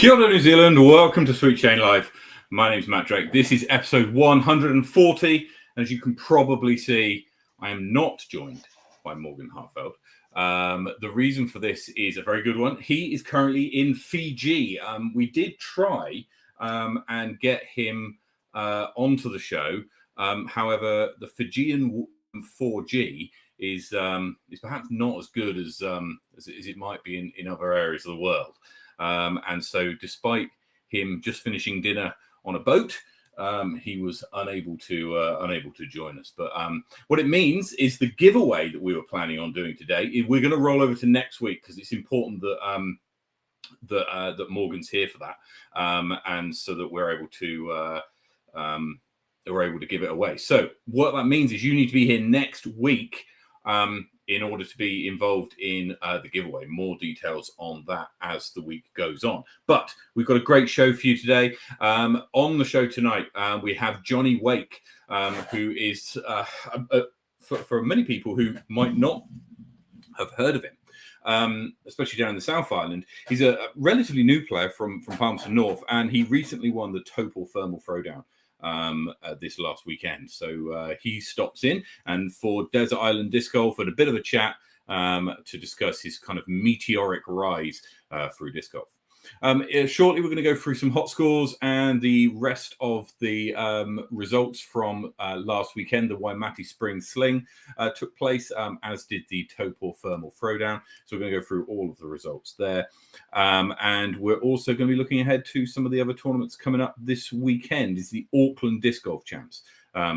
Kia ora, New Zealand. Welcome to Sweet Shane Live. My name's Matt Drake. This is episode 140. As you can probably see, I am not joined by Morgan Hartfeld. The reason for this is a very good one. He is currently in Fiji. We did try and get him onto the show. However, the Fijian 4G is perhaps not as good as it might be in other areas of the world. And so despite him just finishing dinner on a boat, he was unable to join us. But what it means is the giveaway that we were planning on doing today, we're going to roll over to next week because it's important that that Morgan's here for that, and so that we're able to give it away. So what that means is you need to be here next week in order to be involved in the giveaway. More details on that as the week goes on. But we've got a great show for you today. On the show tonight, we have Jonny Wake, who is, for many people who might not have heard of him, especially down in the South Island, he's a relatively new player from Palmerston North, and he recently won the Thermal Throwdown this last weekend. So he stops in, and for Desert Island Disc Golf, had a bit of a chat to discuss his kind of meteoric rise through disc golf. Shortly, we're going to go through some hot scores and the rest of the results from last weekend. The Waimate Spring Sling took place, as did the Thermal Throwdown. So we're going to go through all of the results there. And we're also going to be looking ahead to some of the other tournaments coming up this weekend. Is the Auckland Disc Golf Champs.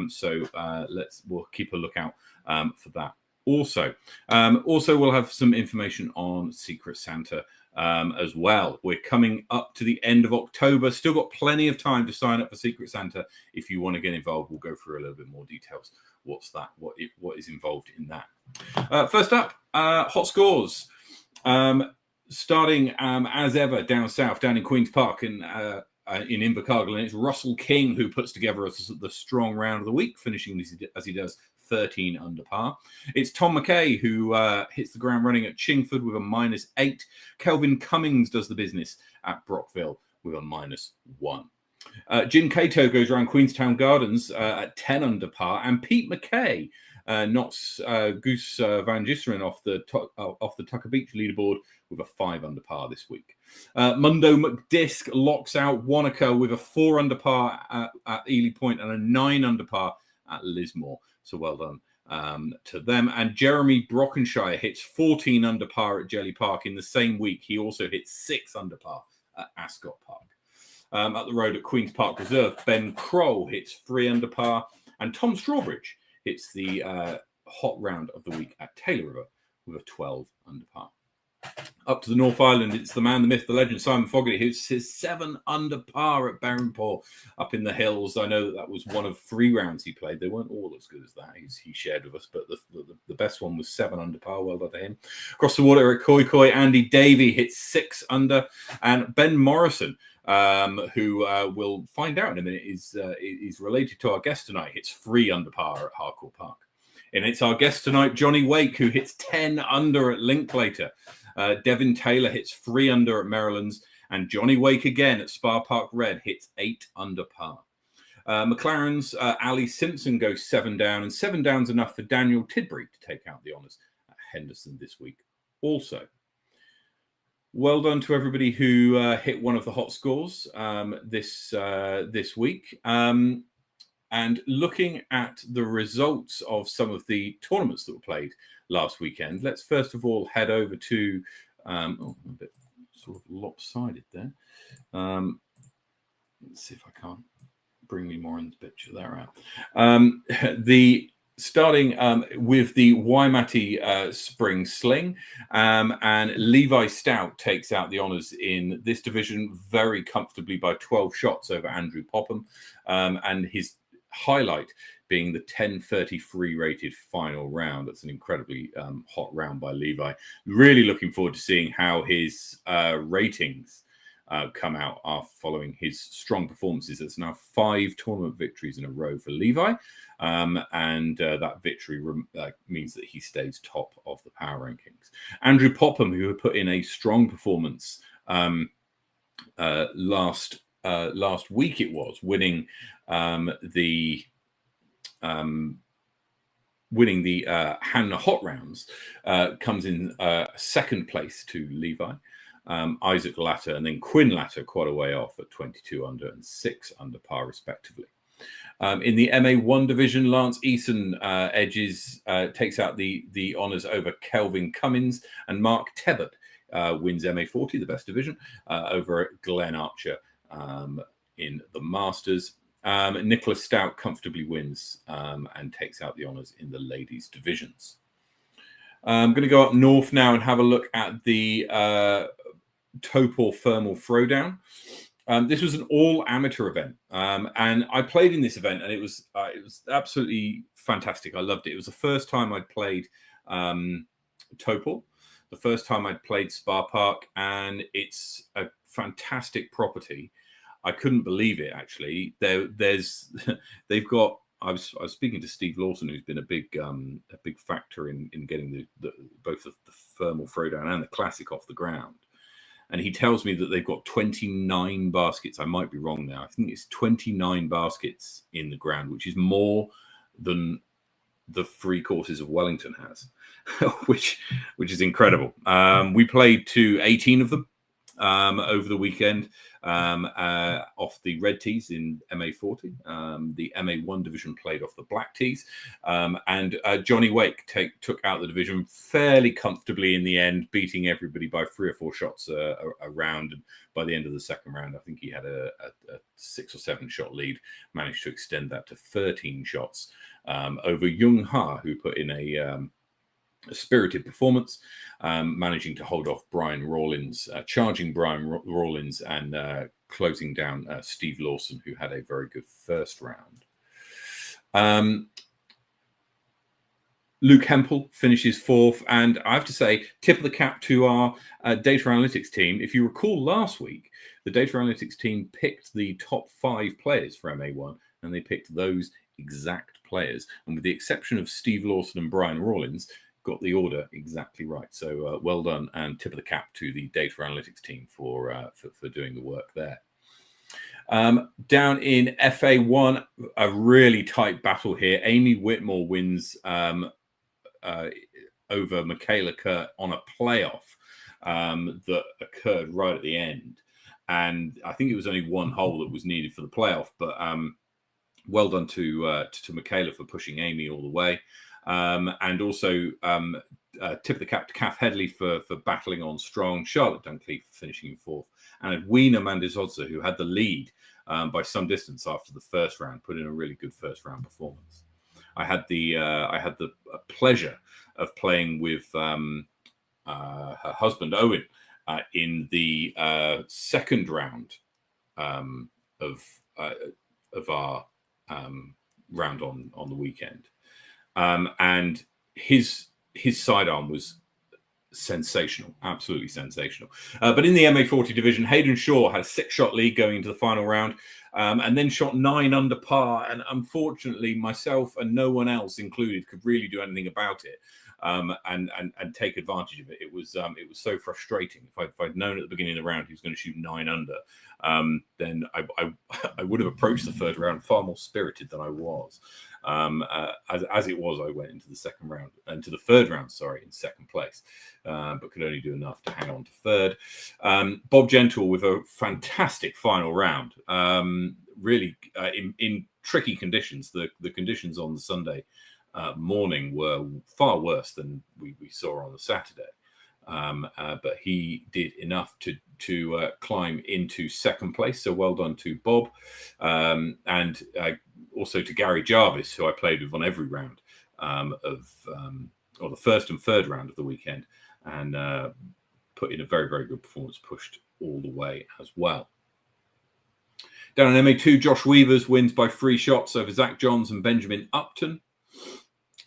So we'll keep a lookout for that. Also, we'll have some information on Secret Santa as well. We're coming up to the end of October. Still got plenty of time to sign up for Secret Santa. If you want to get involved, we'll go through a little bit more details. What's that? What is involved in that? First up, hot scores. Starting as ever down south, down in Queen's Park in Invercargill, and it's Russell King who puts together the strong round of the week, finishing as he does 13 under par. It's Tom McKay who hits the ground running at Chingford with a -8. Kelvin Cummings does the business at Brockville with a -1. Jim Cato goes around Queenstown Gardens at 10 under par, and Pete McKay knocks Goose Van Gisteren off the Tucker Beach leaderboard with a 5 under par this week. Mundo McDisc locks out Wanaka with a 4 under par at Ely Point and a 9 under par at Lismore. So well done to them. And Jeremy Brockenshire hits 14 under par at Jelly Park in the same week. He also hits 6 under par at Ascot Park. At the road at Queen's Park Reserve, Ben Kroll hits 3 under par, and Tom Strawbridge hits the hot round of the week at Taylor River with a 12 under par. Up to the North Island, it's the man, the myth, the legend, Simon Fogarty, who's his 7 under par at Barrenpore up in the hills. I know that was one of 3 rounds he played. They weren't all as good as that he shared with us, but the best one was 7 under par. Well done to him. Across the water at Koi Koi, Andy Davey hits 6 under, and Ben Morrison, who we'll find out in a minute, is related to our guest tonight, hits 3 under par at Harcourt Park. And it's our guest tonight, Jonny Wake, who hits 10 under at Linklater. Devin Taylor hits 3 under at Maryland's, and Jonny Wake again at Spa Park Red hits 8 under par. McLaren's Ali Simpson goes 7 down, and 7 down's enough for Daniel Tidbury to take out the honours at Henderson this week. Also, well done to everybody who hit one of the hot scores this week. And looking at the results of some of the tournaments that were played last weekend, let's first of all head over to a bit sort of lopsided there. Let's see if I can't bring me more in the picture. There out. Starting with the Waimate Spring Sling, and Levi Stout takes out the honours in this division very comfortably by 12 shots over Andrew Popham, and his highlight being the 10:33 rated final round. That's an incredibly hot round by Levi. Really looking forward to seeing how his ratings come out following his strong performances. It's now 5 tournament victories in a row for Levi, and that victory means that he stays top of the power rankings. Andrew Popham, who had put in a strong performance last week. It was winning the Hanna Hot Rounds. Comes in second place to Levi, Isaac Latter, and then Quinn Latter quite a way off at 22 under and 6 under par respectively. In the MA1 division, Lance Eason takes out the honours over Kelvin Cummins, and Mark Tebbert wins MA40, the best division, over Glenn Archer in the Masters. Nicholas Stout comfortably wins and takes out the honours in the ladies divisions. I'm going to go up north now and have a look at the Topor Thermal Throwdown. This was an all amateur event, and I played in this event, and it was absolutely fantastic. I loved it. It was the first time I'd played Topor, the first time I'd played Spa Park, and it's a fantastic property. I couldn't believe it, actually. They've got. I was speaking to Steve Lawson, who's been a big factor in getting both the Thermal Throwdown and the Classic off the ground. And he tells me that they've got 29 baskets. I might be wrong now. I think it's 29 baskets in the ground, which is more than the 3 courses of Wellington has, which is incredible. We played to 18 of them over the weekend off the red tees in MA40. The MA1 division played off the black tees, and Jonny Wake took out the division fairly comfortably in the end, beating everybody by 3 or 4 shots a round. And by the end of the second round, I think he had a 6 or 7 shot lead, managed to extend that to 13 shots over Jung Ha, who put in a spirited performance, managing to hold off Brian Rawlins, charging Brian Rawlins, and closing down Steve Lawson, who had a very good first round. Luke Hempel finishes 4th, and I have to say, tip of the cap to our data analytics team. If you recall last week, the data analytics team picked the top 5 players for MA1, and they picked those exact players. And with the exception of Steve Lawson and Brian Rawlins, got the order exactly right. So well done, and tip of the cap to the data analytics team for doing the work there. Down in FA1, a really tight battle here. Amy Whitmore wins over Michaela Kurt on a playoff that occurred right at the end. And I think it was only 1 hole that was needed for the playoff, but well done to Michaela for pushing Amy all the way. And also tip of the cap to Kath Headley for battling on strong, Charlotte Dunkley for finishing in 4th, and Edwina Mandizodza, who had the lead by some distance after the first round, put in a really good first round performance. I had the pleasure of playing with her husband Owen in the second round of our round on the weekend. And his sidearm was sensational, absolutely sensational. But in the MA40 division, Hayden Shaw had a 6-shot lead going into the final round, and then shot 9 under par. And unfortunately, myself and no one else included could really do anything about it and take advantage of it. It was so frustrating. If I'd known at the beginning of the round he was going to shoot 9 under, then I would have approached the third round far more spirited than I was. As it was, I went into the third round, in second place, but could only do enough to hang on to third. Bob Gentle with a fantastic final round, really in tricky conditions. The conditions on the Sunday morning were far worse than we saw on the Saturday. But he did enough to climb into second place. So well done to Bob, and also to Gary Jarvis, who I played with on every round or the first and third round of the weekend, and put in a very, very good performance, pushed all the way as well. Down in MA2, Josh Weavers wins by 3 shots over Zach Johns and Benjamin Upton.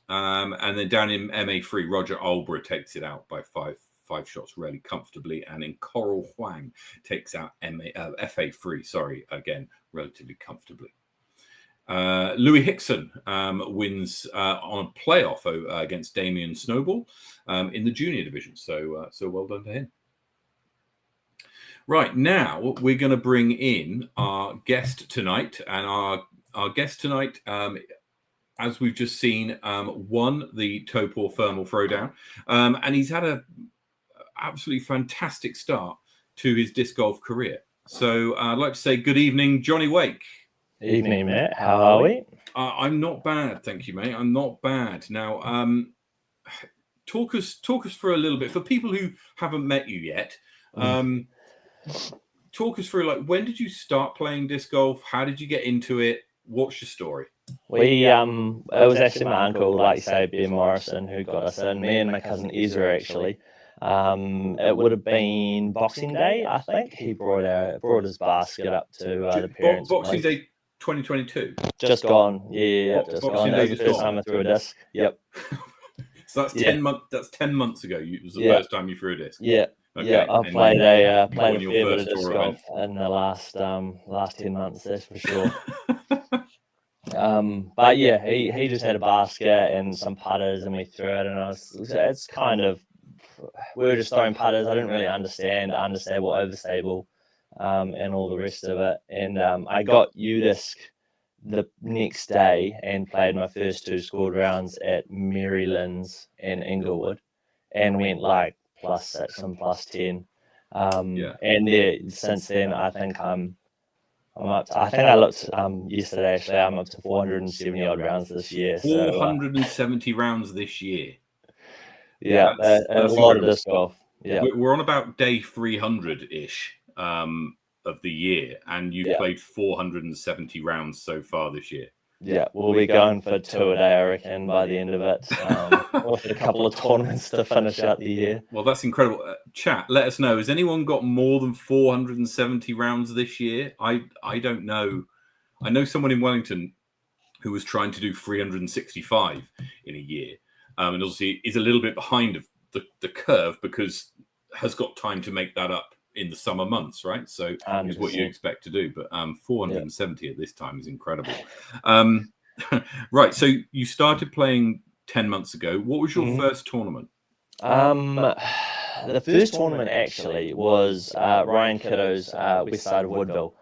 And then down in MA3, Roger Olborough takes it out by 5 shots really comfortably. And then Coral Huang takes out FA3, again, relatively comfortably. Louis Hickson wins on a playoff against Damien Snowball in the junior division. So well done to him. Right, now we're going to bring in our guest tonight, and our guest tonight, as we've just seen, won the Thermal Throwdown, and he's had a absolutely fantastic start to his disc golf career. So I'd like to say good evening, Jonny Wake. Evening, Matt. How are we? I'm not bad, thank you, mate. I'm not bad. Now, talk us for a little bit, for people who haven't met you yet. Talk us through, like, when did you start playing disc golf? How did you get into it? What's your story? It was actually my uncle, like you say, Ben Morrison, who got us in. Me and my cousin Ezra, actually. It would have been Boxing Day, I think. He brought his basket up to the parents' Boxing place. Day 2022. Just gone, yeah, just Boxing gone. That Day was the just first gone. time I threw a disc. Yep. So that's 10 months. That's 10 months ago. It was the first time you threw a disc. Yeah. Okay. Yeah, I played a fair bit of disc golf in the last 10 months, that's for sure. But yeah, he just had a basket and some putters, and we threw it, and it's kind of, we were just throwing putters. I didn't really understand unstable, overstable, and all the rest of it. And I got U-disc the next day and played my first 2 scored rounds at Maryland's and Inglewood, and went like +6 and +10. And since then, I think I'm up to, I think I looked yesterday, actually, I'm up to 470 odd rounds this year. 470 rounds this year. Yeah, that's a lot of disc golf. Yeah, we're on about day 300-ish of the year, and you've played 470 rounds so far this year. Yeah, we'll be going for 2 a day, I reckon, by the end of it, with a couple of tournaments to finish out the year. Well, that's incredible. Chat, let us know. Has anyone got more than 470 rounds this year? I don't know. I know someone in Wellington who was trying to do 365 in a year, and obviously is a little bit behind of the curve, because has got time to make that up in the summer months, right? So is what you expect to do, but 470 at this time is incredible. Right, so you started playing 10 months ago. What was your first tournament? The first tournament actually was Ryan Kiddo's west side of Woodville.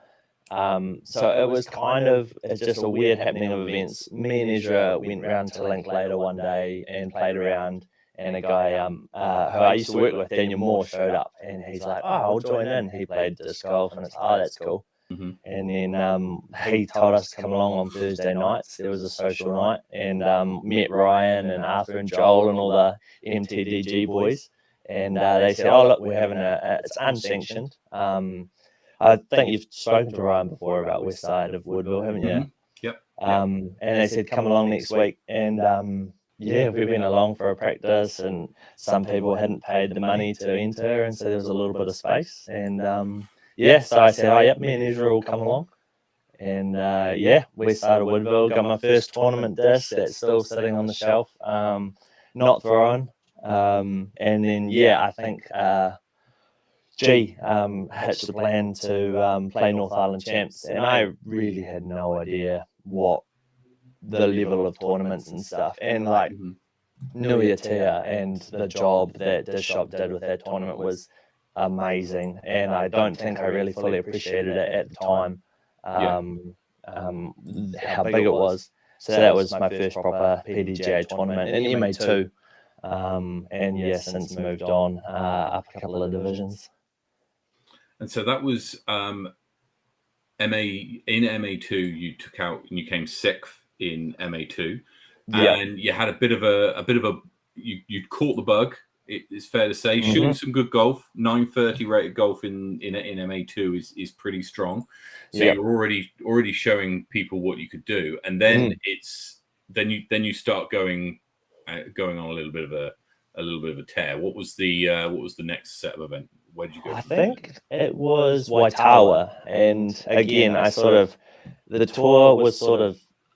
So it was kind of, it's just a weird happening of events. Me and Ezra went round to Linklater one day and played around, and a guy who I used to work with, Daniel Moore, showed up, and he's like, "Oh, I'll join in." He played disc golf, and it's, "Oh, that's cool." And then he told us to come along on Thursday nights. There was a social night, and met Ryan and Arthur and Joel and all the MTDG boys, and they said, "Oh, look, we're having it's unsanctioned." I think you've spoken to Ryan before about west side of Woodville, haven't you? Yep. And they said, "Come along next week." And yeah, we went along for a practice, and some people hadn't paid the money to enter, and so there was a little bit of space. And so I said, "Oh, yep, me and Ezra will come along." And west side of Woodville, got my first tournament disc that's still sitting on the shelf, not thrown. And then I think G hatched the plan to play North Island Champs, and I really had no idea what the level of tournaments and stuff, and like Nui Atea and the job that this shop did with that tournament was amazing, and I don't think I really fully appreciated it at the time, how big it was. So that was my first proper PDGA tournament in MA2, and since moved on up a couple of divisions. And so that was MA in MA2. You took out and you came 6th in MA2, and you had a bit of a you caught the bug. It's fair to say, shooting some good golf. 930 rated golf in MA2 is pretty strong. So you're already showing people what you could do, and then then you start going on a little bit of a tear. What was the next set of event? Where did you go? I think it was Waitawa, and again, the tour was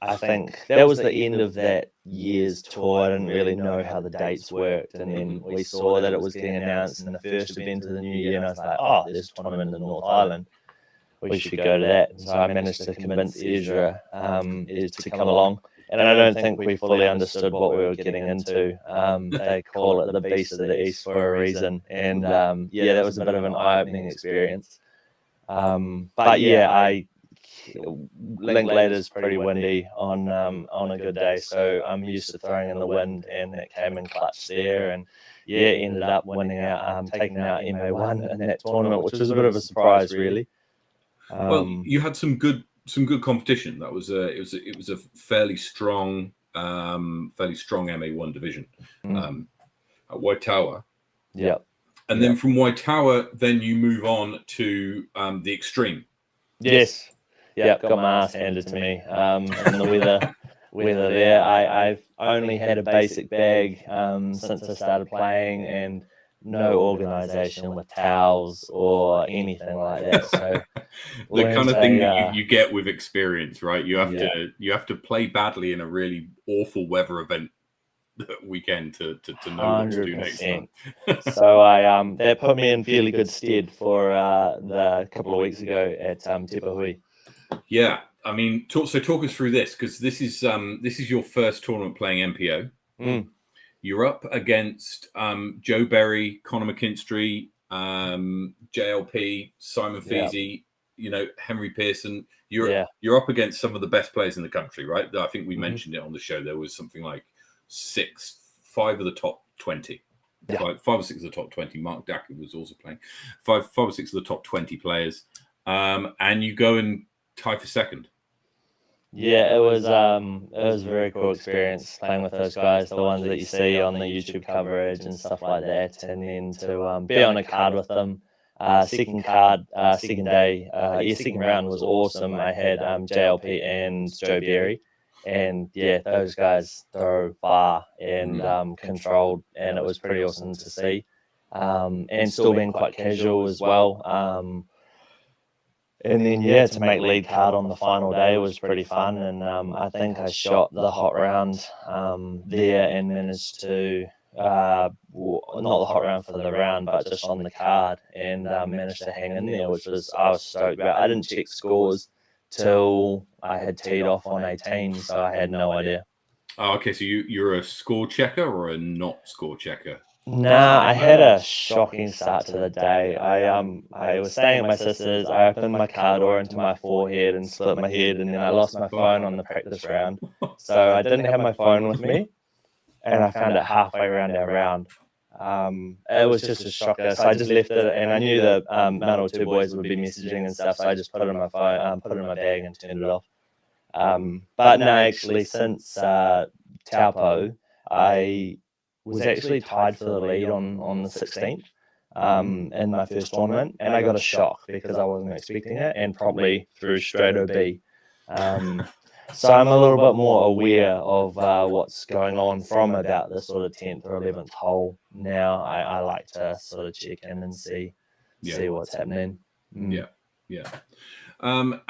I think that was the end of that year's tour. I didn't really know how the dates worked, and then we saw that it was getting announced in the first event of the new year, and I was like, "Oh, there's a tournament in North Island. We should go to that." And so I managed to convince Ezra to come along, and I don't think we fully understood what we were getting into. They call it the Beast of the East for a reason, and that was a bit of an eye-opening experience. But yeah, Linklater's pretty windy on a good day, so I'm used to throwing in the wind, and it came in clutch there, and ended up winning out, taking out MA1 in that tournament, which was a bit of a surprise, really. Well, you had some good competition. That was it was a fairly strong MA1 division at White Tower. Yeah. And then from White Tower, then you move on to the Extreme. Yes. Yeah, got my ass handed to me. And the weather there. I've only had a basic bag since I started playing, and no organisation with towels or anything like that. So the kind of thing that you get with experience, right? You have to play badly in a really awful weather event weekend to know 100%. What to do next time. So that put me in fairly good stead for the couple of weeks ago at Te Pahui. Yeah, I mean, talk us through this, because this is your first tournament playing MPO. You're up against Joe Berry, Connor McKinstry, JLP, Simon Feasy, Henry Pearson. You're up against some of the best players in the country, right? I think we mentioned it on the show. There was something like 5 of the top 20. Yeah. 5 or 6 of the top 20. Mark Dacker was also playing. 5 or 6 of the top 20 players. And you go and tie for second. Yeah, it was a very cool experience playing with those guys, the ones that you see on the YouTube coverage and stuff like that, and then to be on a card with them. Second day, second round was awesome. I had JLP and Joe Berry, and those guys throw far and controlled, and it was pretty awesome to see. And still being quite casual as well. And then, to make lead card on the final day was pretty fun. And I think I shot the hot round there and managed to, not the hot round for the round, but just on the card, and managed to hang in there, I was stoked about. I didn't check scores till I had teed off on 18, so I had no idea. Oh, okay. So you're a score checker or a not score checker? Nah, I had a shocking start to the day. I was staying at my sister's. I opened my car door into my forehead and split my head, and then I lost my phone on the practice round. So I didn't have my phone with me, and I found it halfway around our round. It was just a shocker. So I just left it, and I knew the Mount or 2 boys would be messaging and stuff. So I just put it in my phone, put it in my bag, and turned it off. But no, actually, since Taupo, I was actually tied for the lead on the 16th in my first tournament, and I got a shock because I wasn't expecting it, and probably threw straight OB. So I'm a little bit more aware of what's going on from about the sort of 10th or 11th hole now. I like to sort of check in and see what's happening. Yeah. And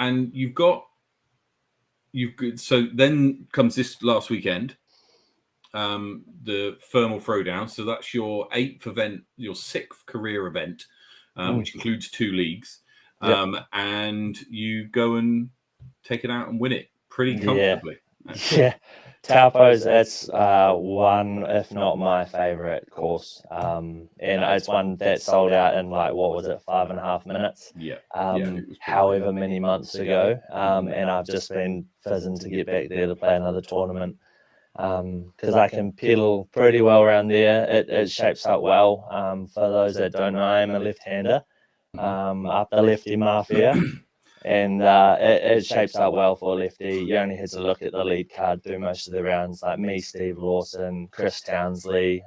so then comes this last weekend. The Thermal Throwdown. So that's your 8th event, your 6th career event, which includes 2 leagues. And you go and take it out and win it pretty comfortably. Yeah. Taupo's, that's one, if not my favorite course. And it's one that sold out in 5.5 minutes? However many months ago. And I've just been fizzing to get back there to play another tournament. Because I can pedal pretty well around there. It shapes up well. For those that don't know, I'm a left-hander, up the lefty mafia, and it shapes up well for a lefty. You only had to look at the lead card through most of the rounds, like me, Steve Lawson, Chris Townsley,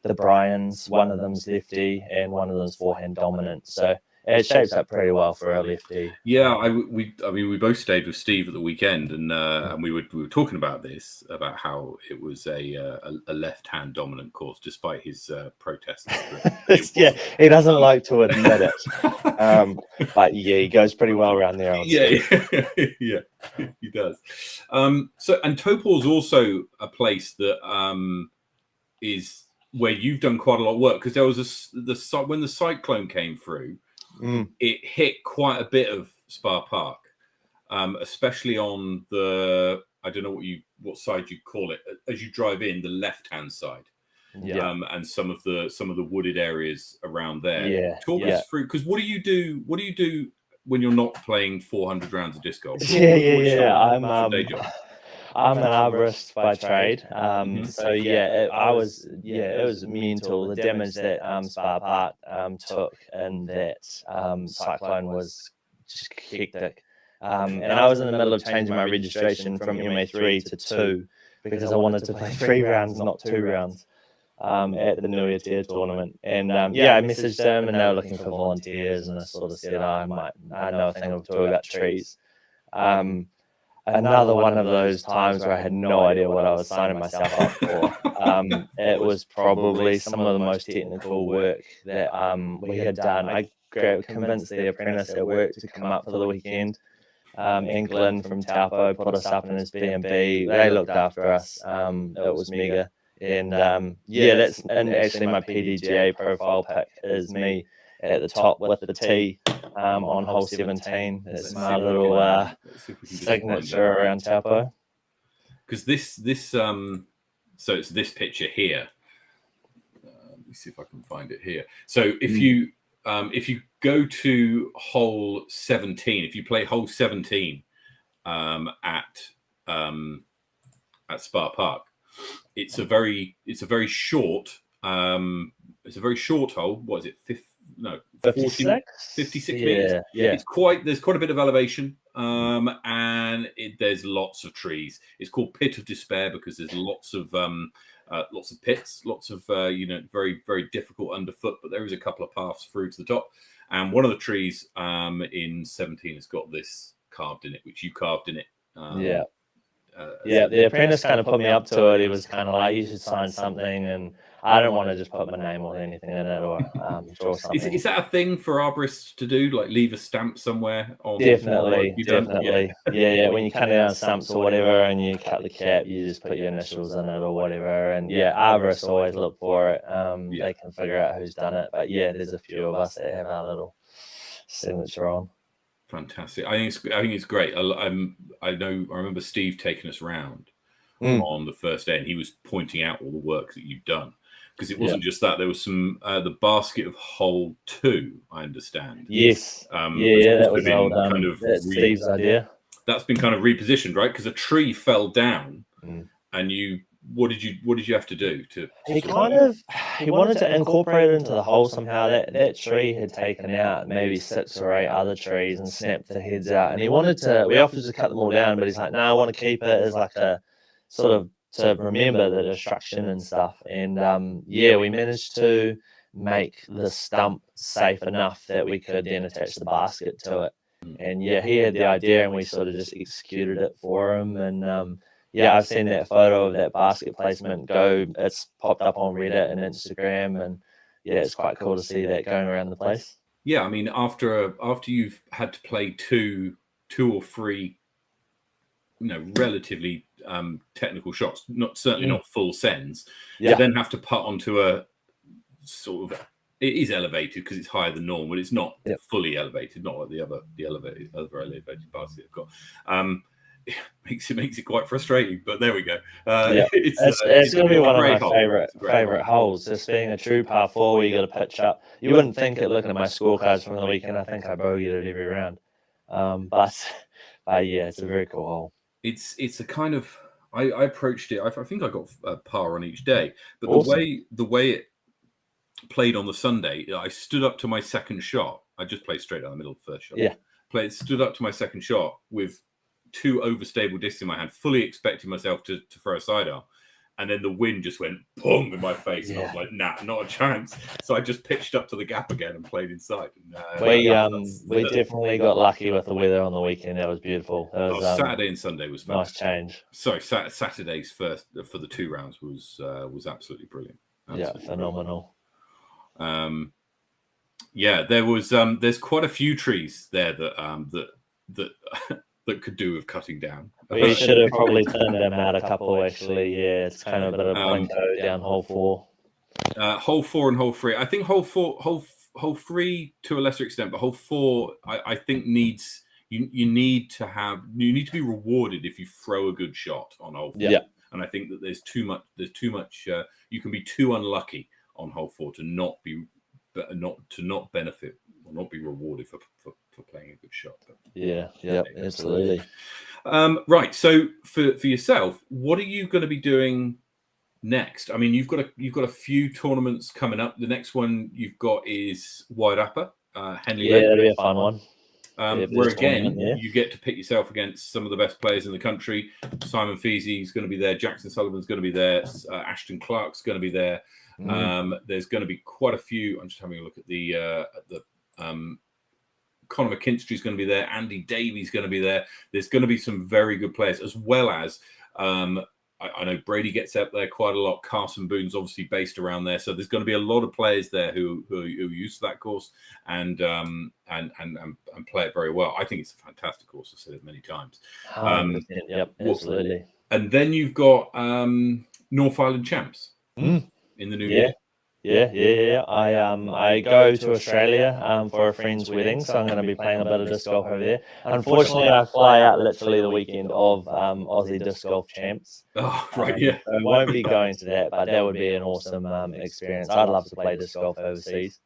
the Bryans. One of them's lefty, and one of them's forehand dominant. So it shapes up pretty well for a lefty. Yeah, we both stayed with Steve at the weekend, and we were talking about this, about how it was a left-hand dominant course, despite his protests. He doesn't like to admit it, but he goes pretty well around there. Yeah, he does. So, and Topol's also a place that is where you've done quite a lot of work, because there was when the cyclone came through. It hit quite a bit of Spa Park, especially on the I don't know what side you call it. As you drive in, the left-hand side, and some of the wooded areas around there. Yeah. Talk us through, because what do you do? What do you do when you're not playing 400 rounds of disc golf? I'm an arborist by trade. So it was mental. The damage that Spa Park took in that cyclone was just hectic. And I was in the middle of changing my registration from MA3 to 2 because I wanted to play 3 rounds, not 2 rounds, at the New Year Tier tournament. And I messaged them, and they were looking for volunteers, and I sort of said, I know a thing or two about trees. Another one of those times where I had no idea what I was signing myself up for. It was probably some of the most technical work that we had done. I convinced the apprentice at work to come up for the weekend. And Glenn from Taupo put us up in his B&B. They looked after us. It was mega. And that's actually my PDGA profile pic is me at the top with the T on hole 17. It's my little signature around Taupo. Because this so it's this picture here. Let me see if I can find it here. So if you go to hole 17, if you play hole 17 at Spa Park, it's a very short hole. What is it? 56 meters. Yeah. There's quite a bit of elevation, and there's lots of trees. It's called Pit of Despair because there's lots of pits, lots of very, very difficult underfoot, but there is a couple of paths through to the top. And one of the trees in 17 has got this carved in it, which you carved in it. The apprentice kind of put me up to it. He was kind of like, you should sign something, and I don't want to just put my name or anything in it or draw something. Is that a thing for arborists to do? Like leave a stamp somewhere? Definitely. Yeah. When you cut down stumps or whatever, and you cut the cap, you just put your initials in it or whatever. And arborists always look for it. They can figure out who's done it. But there's a few of us that have our little signature on. Fantastic. I think it's great. I remember Steve taking us round on the first day, and he was pointing out all the work that you'd done, because it wasn't just that. There was some the basket of hole 2, I understand. Yes. That was that's Steve's idea. That's been kind of repositioned, right? Because a tree fell down, and you. What did you have to do to? He wanted to incorporate it into the hole somehow. That tree had taken out maybe 6 or 8 other trees and snapped the heads out. And he wanted to. We offered to cut them all down, but he's like, "No, I want to keep it as like a sort of to remember the destruction and stuff." And we managed to make the stump safe enough that we could then attach the basket to it. And he had the idea, and we sort of just executed it for him. And I've seen that photo of that basket placement go. It's popped up on Reddit and Instagram, and it's quite cool to see that going around the place. Yeah, I mean, after you've had to play two or three, relatively technical shots, not full sends, to then have to putt onto a sort of, it is elevated because it's higher than normal, but it's not fully elevated, not like the other elevated basket I've got. Makes it quite frustrating, but there we go. It's going to be one of my favorite holes. Just being a true par 4 where you got to pitch up. You wouldn't think it looking at my scorecards from the weekend. I think I bogeyed it every round. But it's a very cool hole. It's a kind of I approached it. I think I got a par on each day, but awesome. the way it played on the Sunday, I stood up to my second shot. I just played straight down the middle of the first shot. Stood up to my second shot with 2 overstable discs in my hand, fully expecting myself to throw a sidearm, and then the wind just went boom in my face, and I was like, nah, not a chance. So I just pitched up to the gap again and played inside. We definitely got lucky with the weather on the weekend. That was beautiful. Saturday and Sunday was fantastic. Nice change. Sorry, Saturday's first for the 2 rounds was absolutely brilliant. Phenomenal. Brilliant. There was there's quite a few trees there that that could do with cutting down. We should have probably turned them out a couple, actually. Yeah, it's kind of a bit of blinko down hole 4. Hole 4 and hole 3. I think hole 3 to a lesser extent, but hole 4 I think needs you need to be rewarded if you throw a good shot on hole 4. Yeah. And I think that there's too much. You can be too unlucky on hole 4 to not benefit or not be rewarded for playing a good shot. But, Absolutely. Right. So for yourself, what are you going to be doing next? I mean, you've got a few tournaments coming up. The next one you've got is Wide Upper, Henley. Yeah, that'll be a fun one. Where again, you get to pit yourself against some of the best players in the country. Simon Feasey is going to be there. Jackson Sullivan's going to be there. Ashton Clark's going to be there. There's going to be quite a few. I'm just having a look at the Conor McKinstry's going to be there. Andy Davies going to be there. There's going to be some very good players, as well as I know Brady gets up there quite a lot. Carson Boone's obviously based around there, so there's going to be a lot of players there who are used to that course and play it very well. I think it's a fantastic course. I've said it many times. Absolutely. And then you've got North Island Champs in the new year. Yeah. I go to Australia for a friend's wedding, so I'm going to be playing a bit of disc golf over there. Unfortunately, I fly out literally the weekend of Aussie Disc Golf Champs. Oh, right, yeah. So I won't be going to that, but that would be an awesome experience. I'd love to play disc golf overseas.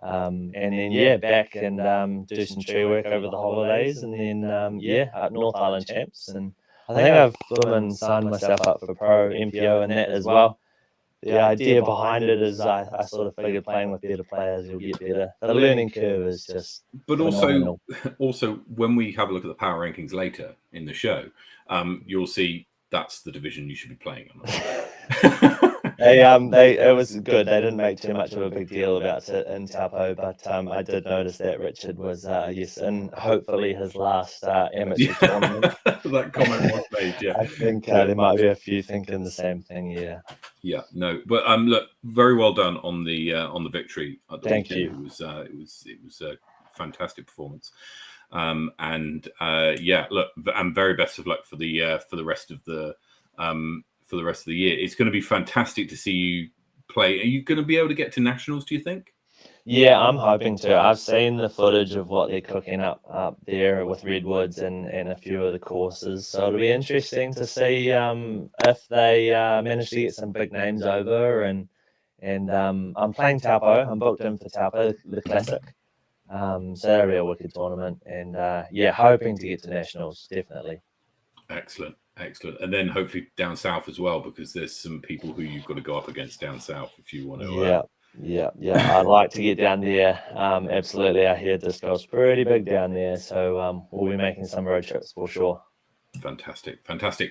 And then, back and do some tree work over the holidays, and then, North Island Champs. And I think I've signed myself up for Pro MPO and that as well. The idea behind it is I sort of figured playing with better players, you'll get better. The learning curve is just phenomenal. Also, when we have a look at the power rankings later in the show, you'll see that's the division you should be playing on. It was good. They didn't make too much of a big deal about it in Taupo, but I did notice that Richard was and hopefully his last amateur tournament. That comment was made. Yeah, I think there might be a few thinking the same thing. Yeah, no, but look, very well done on the victory. Thank you. It was a fantastic performance. Look, and very best of luck for the rest of the year. It's going to be fantastic to see you play. Are you going to be able to get to nationals, do you think? Yeah, I'm hoping to. I've seen the footage of what they're cooking up there with Redwoods and a few of the courses. So it'll be interesting to see if they manage to get some big names over. And I'm playing Taupo. I'm booked in for Taupo, the Classic. So that'll be a wicked tournament. And hoping to get to nationals, definitely. Excellent. And then hopefully down south as well, because there's some people who you've got to go up against down south if you want to. Yeah. I'd like to get down there. Absolutely. I hear disc golf's pretty big down there. So we'll be making some road trips for sure. Fantastic.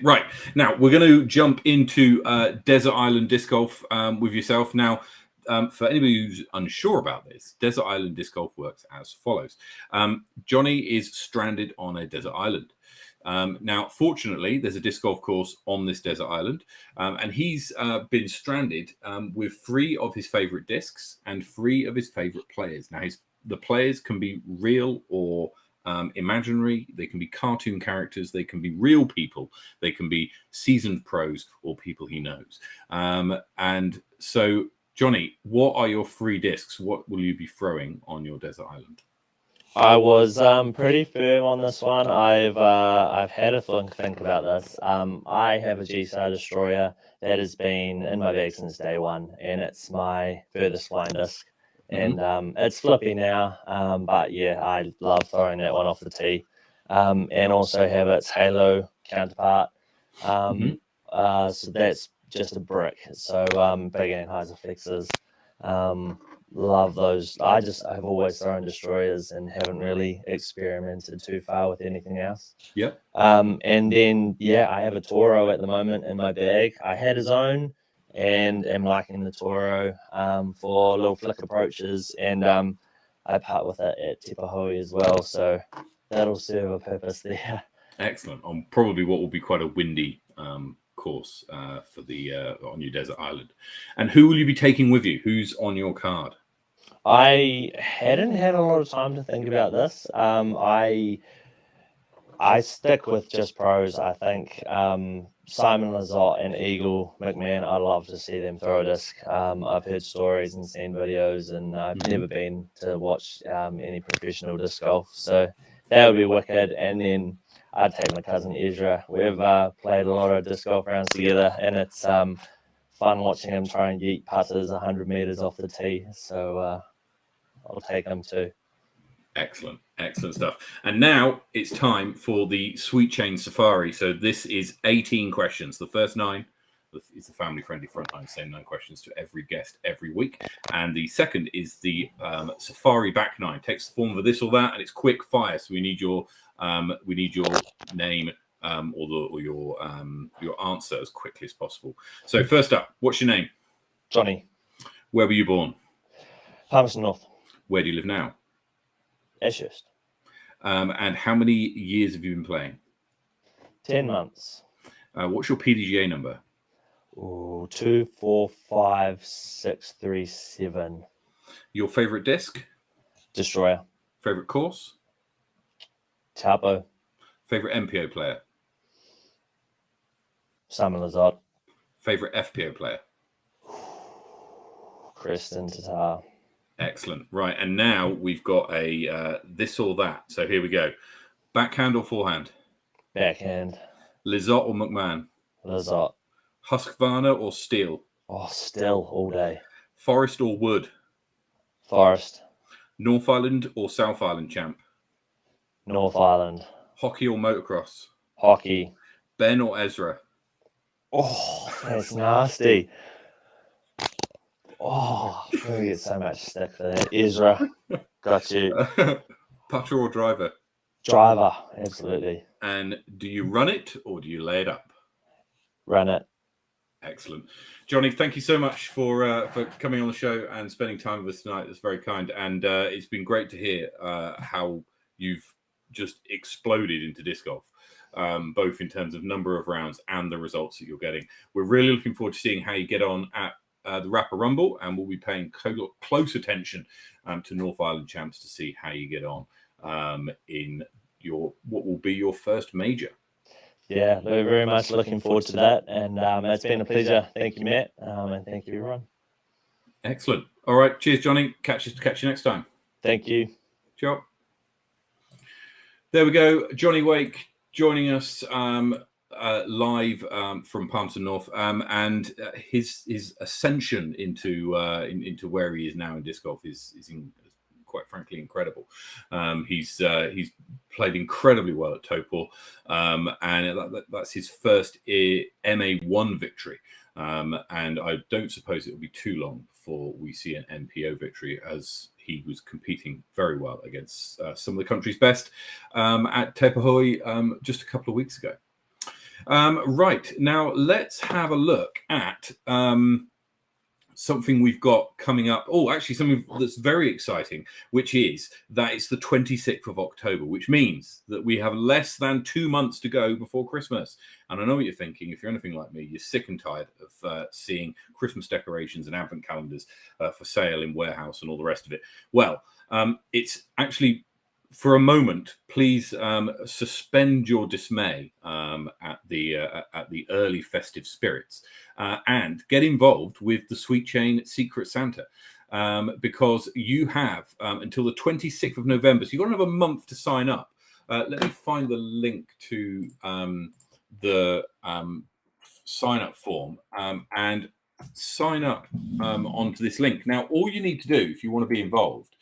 Right. Now we're going to jump into Desert Island Disc Golf with yourself. Now, for anybody who's unsure about this, Desert Island Disc Golf works as follows. Jonny is stranded on a desert island. Now, fortunately, there's a disc golf course on this desert island, and he's been stranded with 3 of his favorite discs and 3 of his favorite players. Now, the players can be real or imaginary. They can be cartoon characters. They can be real people. They can be seasoned pros or people he knows. And so, Jonny, what are your 3 discs? What will you be throwing on your desert island? I was pretty firm on this one. I've had a think about this. I have a G-Star Destroyer that has been in my bag since day one, and it's my furthest flying disc. And it's flippy now, but I love throwing that one off the tee. And also have its Halo counterpart. So that's just a brick. So big anheuser fixes. Love those. I've always thrown destroyers and haven't really experimented too far with anything else. Yep. And then I have a Toro at the moment in my bag. I had his own and am liking the Toro for little flick approaches, and I part with it at Te Pahoe as well, so that'll serve a purpose there. Excellent. On probably what will be quite a windy course for the on your desert island. And who will you be taking with you? Who's on your card? I hadn't had a lot of time to think about this. I stick with just pros. I think Simon Lizotte and Eagle McMahon, I'd love to see them throw a disc. I've heard stories and seen videos, and I've never been to watch any professional disc golf. So that would be wicked. And then I'd take my cousin Ezra. We've played a lot of disc golf rounds together, and it's fun watching him try and yeet putters 100 meters off the tee. So I'll take him too. Excellent stuff. And now it's time for the Sweet Chain Safari. So this is 18 questions. The first 9 is the family-friendly frontline, same 9 questions to every guest every week. And the second is the Safari back 9. Takes the form of this or that, and it's quick fire. So we need your name or your answer as quickly as possible. So first up, what's your name? Jonny. Where were you born? Palmerston North. Where do you live now? Ashurst. And how many years have you been playing? 10 months. What's your PDGA number? 245637. Your favorite disc? Destroyer. Favorite course? Taupo. Favorite MPO player? Simon Lazard. Favorite FPO player? Kristen Tatar. Excellent. Right, and now we've got a this or that. So here we go. Backhand or forehand? Backhand. Lizotte or McMahon? Lizotte. Husqvarna or steel? Oh, still all day. Forest or wood? Forest. North Island or South Island champ? North Island. Hockey or motocross? Hockey. Ben or Ezra? Oh, that's nasty. Oh, I'm going to get so much stick for that. Ezra. Got you. Putter or driver? Driver. Absolutely. And do you run it or do you lay it up? Run it. Excellent. Jonny, thank you so much for coming on the show and spending time with us tonight. That's very kind. And it's been great to hear how you've just exploded into disc golf, both in terms of number of rounds and the results that you're getting. We're really looking forward to seeing how you get on at the Rapper Rumble, and we'll be paying close attention to North Island champs to see how you get on in your what will be your first major. Yeah, we're very much looking forward to that, and it's been a pleasure. Thank you, Matt, and thank you, everyone. Excellent. All right, cheers, Jonny. Catch you next time. Thank you. Ciao. There we go, Jonny Wake joining us live from Palmerston North, and his ascension into where he is now in disc golf is quite frankly incredible. He's played incredibly well at Topol, and that's his first MA1 victory. And I don't suppose it will be too long before we see an MPO victory, as he was competing very well against some of the country's best at Te Pahui just a couple of weeks ago. Right, now let's have a look at something we've got coming up. Oh, actually, something that's very exciting, which is that it's the 26th of October, which means that we have less than 2 months to go before Christmas. And I know what you're thinking. If you're anything like me, you're sick and tired of seeing Christmas decorations and advent calendars for sale in warehouse and all the rest of it. Well, it's actually, for a moment, please suspend your dismay at the early festive spirits and get involved with the Sweet Chain Secret Santa, because you have until the 26th of November. So you've got another month to sign up. Let me find the link to the sign up form and sign up onto this link. Now, all you need to do if you want to be involved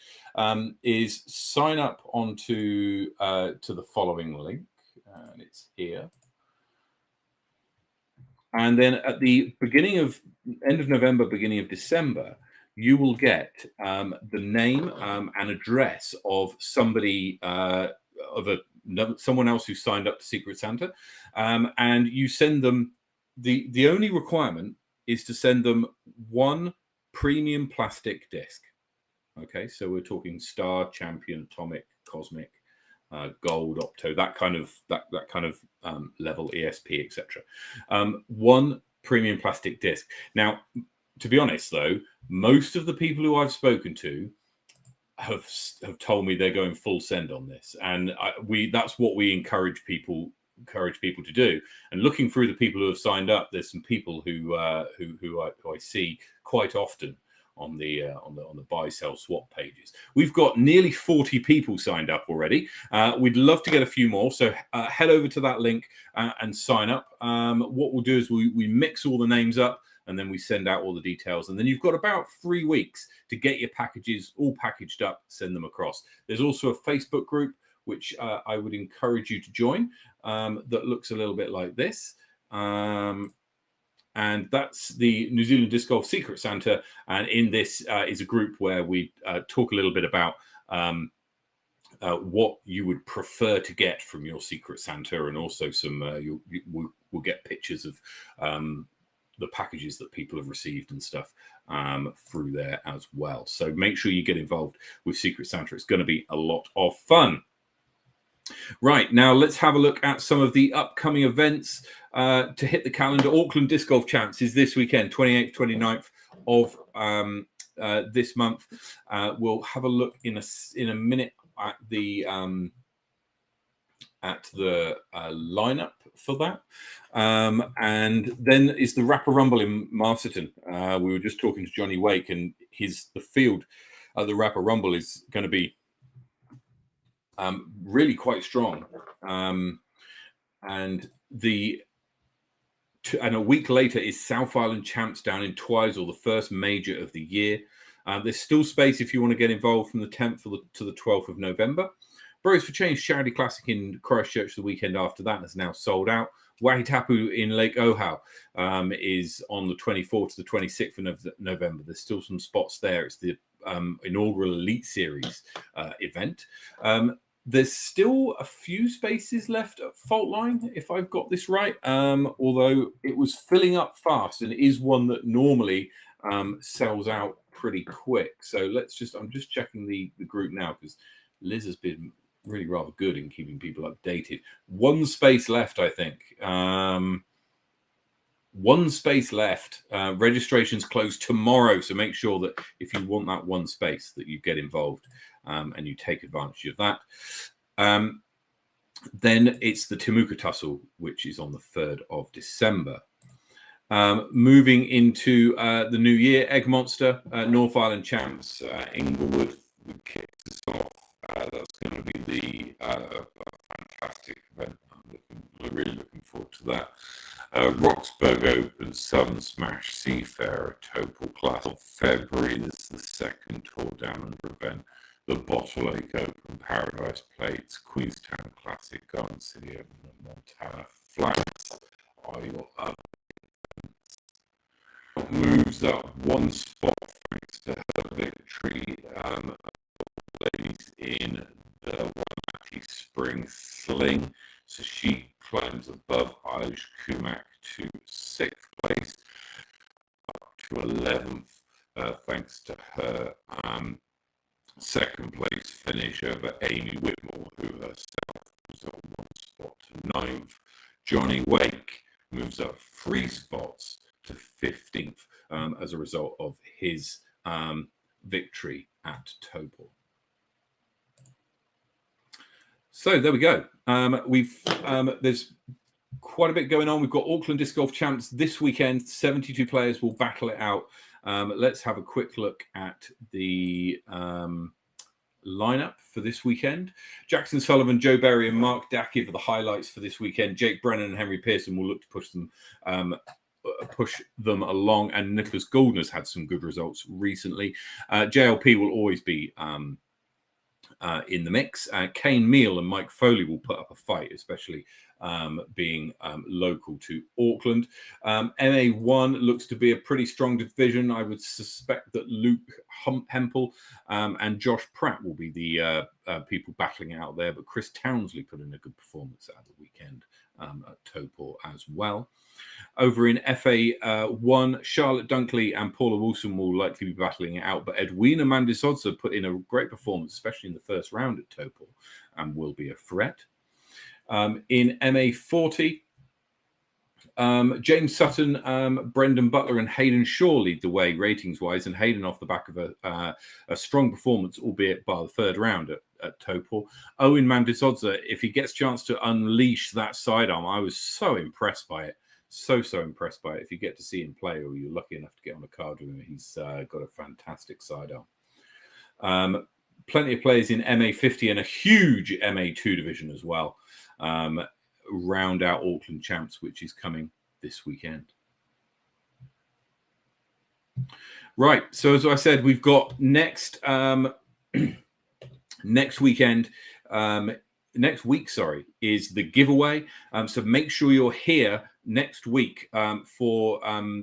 is sign up onto to the following link, and it's here. And then at the end of November, beginning of December, you will get the name and address of somebody someone else who signed up to Secret Santa, and you send them. The only requirement is to send them one premium plastic disc. Okay, so we're talking Star, Champion, Atomic, Cosmic, Gold, Opto, that kind of level, ESP, etc. One premium plastic disc. Now, to be honest, though, most of the people who I've spoken to have told me they're going full send on this, and that's what we encourage people to do. And looking through the people who have signed up, there's some people who I see quite often on the buy, sell, swap pages. We've got nearly 40 people signed up already. We'd love to get a few more, so head over to that link and sign up. What we'll do is we mix all the names up, and then we send out all the details. And then you've got about 3 weeks to get your packages all packaged up, send them across. There's also a Facebook group, which I would encourage you to join, that looks a little bit like this. And that's the New Zealand Disc Golf Secret Santa. And in this is a group where we talk a little bit about what you would prefer to get from your Secret Santa, and also some we'll get pictures of the packages that people have received and stuff through there as well. So make sure you get involved with Secret Santa. It's going to be a lot of fun. Right, now let's have a look at some of the upcoming events to hit the calendar. Auckland Disc Golf Champs is this weekend, 28th, 29th of this month. We'll have a look in a minute at the lineup for that. And then is the Rapper Rumble in Masterton. We were just talking to Jonny Wake, and the field at the Rapper Rumble is going to be really quite strong. And a week later is South Island Champs down in Twizel, the first major of the year. There's still space if you want to get involved from the 10th to the 12th of November. Bros for Change Charity Classic in Christchurch the weekend after that is now sold out. Wahitapu in Lake Ohau is on the 24th to the 26th of November. There's still some spots there. It's the inaugural Elite Series event. There's still a few spaces left at Fault Line, if I've got this right, although it was filling up fast, and it is one that normally sells out pretty quick. So I'm just checking the group now, because Liz has been really rather good in keeping people updated. One space left, I think. One space left. Registrations close tomorrow, so make sure that if you want that one space, that you get involved and you take advantage of that. Then it's the Temuka Tussle, which is on the 3rd of December. Moving into the new year, Egg Monster, North Island Champs, Inglewood would kick us off. That's going to be a fantastic event. I'm really looking forward to that. Roxburgh Open, Southern Smash, Seafarer, Topol Classic. February, this is the second tour down under event. The Bottle Lake Open, Paradise Plates, Queenstown Classic, Garden City Open, Montana Flats are your other events. Moves up one spot thanks to her victory. Ladies in the Waimate Spring Sling. So she climbs above Eilish Kumak to 6th place, up to 11th, thanks to her second place finish over Amy Whitmore, who herself was at 1 spot to 9th. Jonny Wake moves up 3 spots to 15th as a result of his victory at Topol. So there we go. There's quite a bit going on. We've got Auckland Disc Golf Champs this weekend. 72 players will battle it out. Let's have a quick look at the lineup for this weekend. Jackson Sullivan, Joe Berry, and Mark Dackey for the highlights for this weekend. Jake Brennan and Henry Pearson will look to push them along, and Nicholas Goldner's had some good results recently. JLP will always be in the mix. Kane Meal and Mike Foley will put up a fight, especially being local to Auckland. MA1 looks to be a pretty strong division. I would suspect that Luke Hempel and Josh Pratt will be the people battling it out there, but Chris Townsley put in a good performance at the weekend at Topol as well. Over in FA1, Charlotte Dunkley and Paula Wilson will likely be battling it out, but Edwina Mandisodza put in a great performance, especially in the first round at Topol, and will be a threat. In MA40, James Sutton, Brendan Butler, and Hayden Shaw lead the way ratings-wise, and Hayden off the back of a strong performance, albeit by the third round at Topol. Owen Mandisodza, if he gets a chance to unleash that sidearm, I was so impressed by it So impressed by it. If you get to see him play, or you're lucky enough to get on a card with him, he's got a fantastic sidearm. Plenty of players in MA50 and a huge MA2 division as well. Round out Auckland Champs, which is coming this weekend. Right. So as I said, we've got next weekend. Next week, is the giveaway. So make sure you're here next week for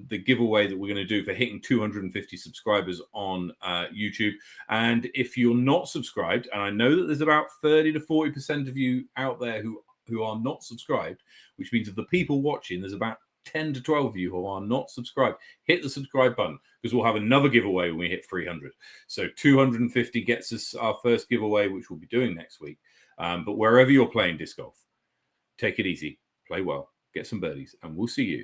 the giveaway that we're going to do for hitting 250 subscribers on YouTube. And if you're not subscribed, and I know that there's about 30 to 40% of you out there who are not subscribed, which means of the people watching, there's about 10 to 12 of you who are not subscribed. Hit the subscribe button, because we'll have another giveaway when we hit 300. So 250 gets us our first giveaway, which we'll be doing next week. But wherever you're playing disc golf, take it easy, play well, get some birdies, and we'll see you